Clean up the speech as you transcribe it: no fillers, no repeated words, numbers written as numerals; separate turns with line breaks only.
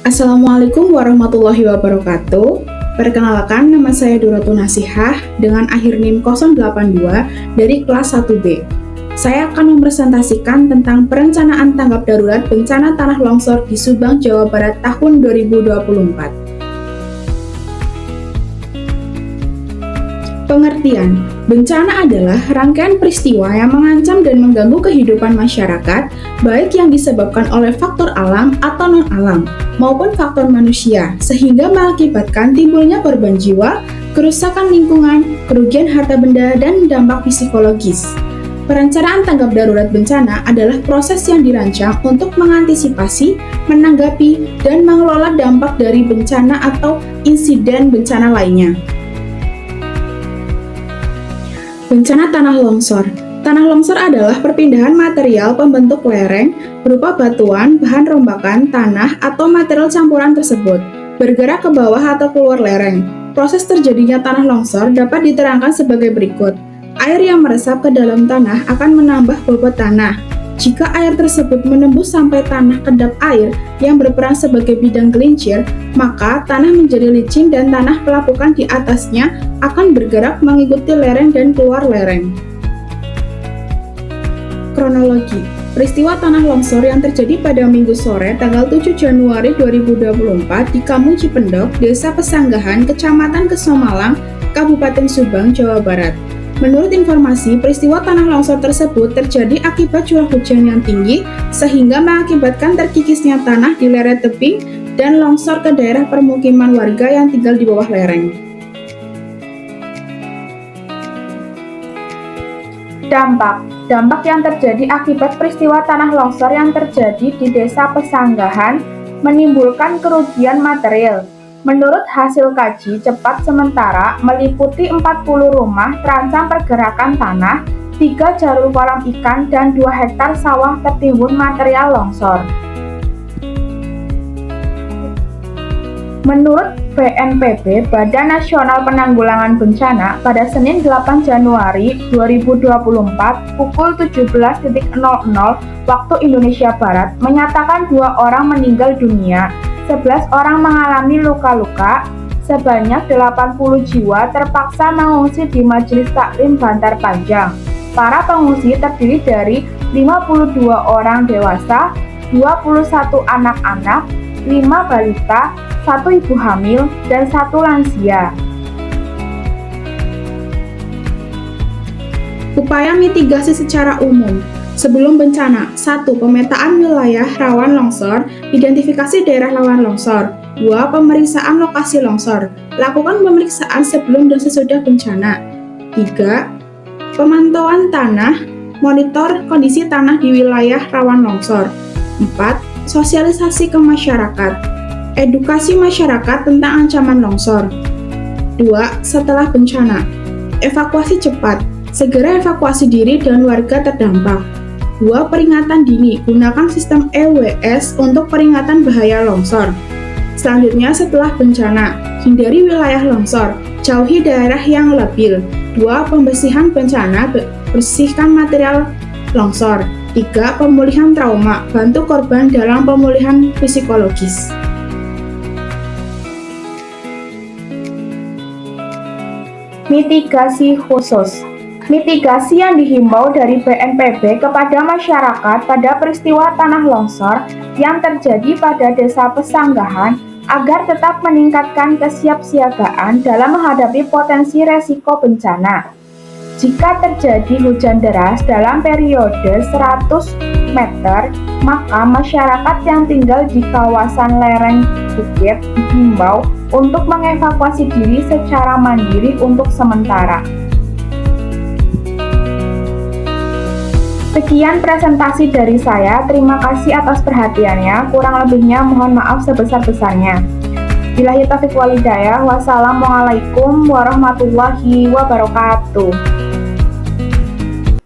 Assalamualaikum warahmatullahi wabarakatuh. Perkenalkan, nama saya Duratun Nasihah dengan akhir NIM 082 dari kelas 1B. Saya akan mempresentasikan tentang perencanaan tanggap darurat bencana tanah longsor di Subang, Jawa Barat tahun 2024. Pengertian, bencana adalah rangkaian peristiwa yang mengancam dan mengganggu kehidupan masyarakat, baik yang disebabkan oleh faktor alam atau non-alam, maupun faktor manusia, sehingga mengakibatkan timbulnya korban jiwa, kerusakan lingkungan, kerugian harta benda, dan dampak psikologis. Perencanaan tanggap darurat bencana adalah proses yang dirancang untuk mengantisipasi, menanggapi, dan mengelola dampak dari bencana atau insiden bencana lainnya. Bencana tanah longsor. Tanah longsor adalah perpindahan material pembentuk lereng berupa batuan, bahan rombakan, tanah, atau material campuran tersebut bergerak ke bawah atau keluar lereng. Proses terjadinya tanah longsor dapat diterangkan sebagai berikut. Air yang meresap ke dalam tanah akan menambah bobot tanah. Jika air tersebut menembus sampai tanah kedap air yang berperan sebagai bidang gelincir, maka tanah menjadi licin dan tanah pelapukan di atasnya akan bergerak mengikuti lereng dan keluar lereng. Kronologi. Peristiwa tanah longsor yang terjadi pada Minggu sore tanggal 7 Januari 2024 di Kampung Cipendok, Desa Pesanggahan, Kecamatan Kesomalang, Kabupaten Subang, Jawa Barat. Menurut informasi, peristiwa tanah longsor tersebut terjadi akibat curah hujan yang tinggi sehingga mengakibatkan terkikisnya tanah di lereng tebing dan longsor ke daerah permukiman warga yang tinggal di bawah lereng. Dampak yang terjadi akibat peristiwa tanah longsor yang terjadi di Desa Pesanggahan menimbulkan kerugian material. Menurut hasil kaji cepat sementara, meliputi 40 rumah terancam pergerakan tanah, 3 jalur kolam ikan, dan 2 hektar sawah tertimbun material longsor. Menurut BNPB, Badan Nasional Penanggulangan Bencana, pada Senin 8 Januari 2024 pukul 17.00 waktu Indonesia Barat menyatakan 2 orang meninggal dunia, 11 orang mengalami luka-luka, sebanyak 80 jiwa terpaksa mengungsi di Majelis Taklim Bantar Panjang. Para pengungsi terdiri dari 52 orang dewasa, 21 anak-anak, 5 balita, 1 ibu hamil, dan 1 lansia. Upaya mitigasi secara umum. Sebelum bencana, 1. Pemetaan wilayah rawan longsor, identifikasi daerah rawan longsor. 2. Pemeriksaan lokasi longsor. Lakukan pemeriksaan sebelum dan sesudah bencana. 3. Pemantauan tanah, monitor kondisi tanah di wilayah rawan longsor. 4. Sosialisasi ke masyarakat. Edukasi masyarakat tentang ancaman longsor. 2. Setelah bencana, evakuasi cepat. Segera evakuasi diri dan warga terdampak. 2. Peringatan dini. Gunakan sistem EWS untuk peringatan bahaya longsor. Selanjutnya, setelah bencana, hindari wilayah longsor. Jauhi daerah yang labil. 2. Pembersihan bencana. Bersihkan material longsor. 3. Pemulihan trauma. Bantu korban dalam pemulihan psikologis. Mitigasi khusus. Mitigasi yang dihimbau dari BNPB kepada masyarakat pada peristiwa tanah longsor yang terjadi pada Desa Pesanggahan agar tetap meningkatkan kesiapsiagaan dalam menghadapi potensi resiko bencana. Jika terjadi hujan deras dalam periode 100 meter, maka masyarakat yang tinggal di kawasan lereng bukit dihimbau untuk mengevakuasi diri secara mandiri untuk sementara. Sekian presentasi dari saya, terima kasih atas perhatiannya, kurang lebihnya mohon maaf sebesar-besarnya. Billahi taufiq wal hidayah, wassalamualaikum warahmatullahi wabarakatuh.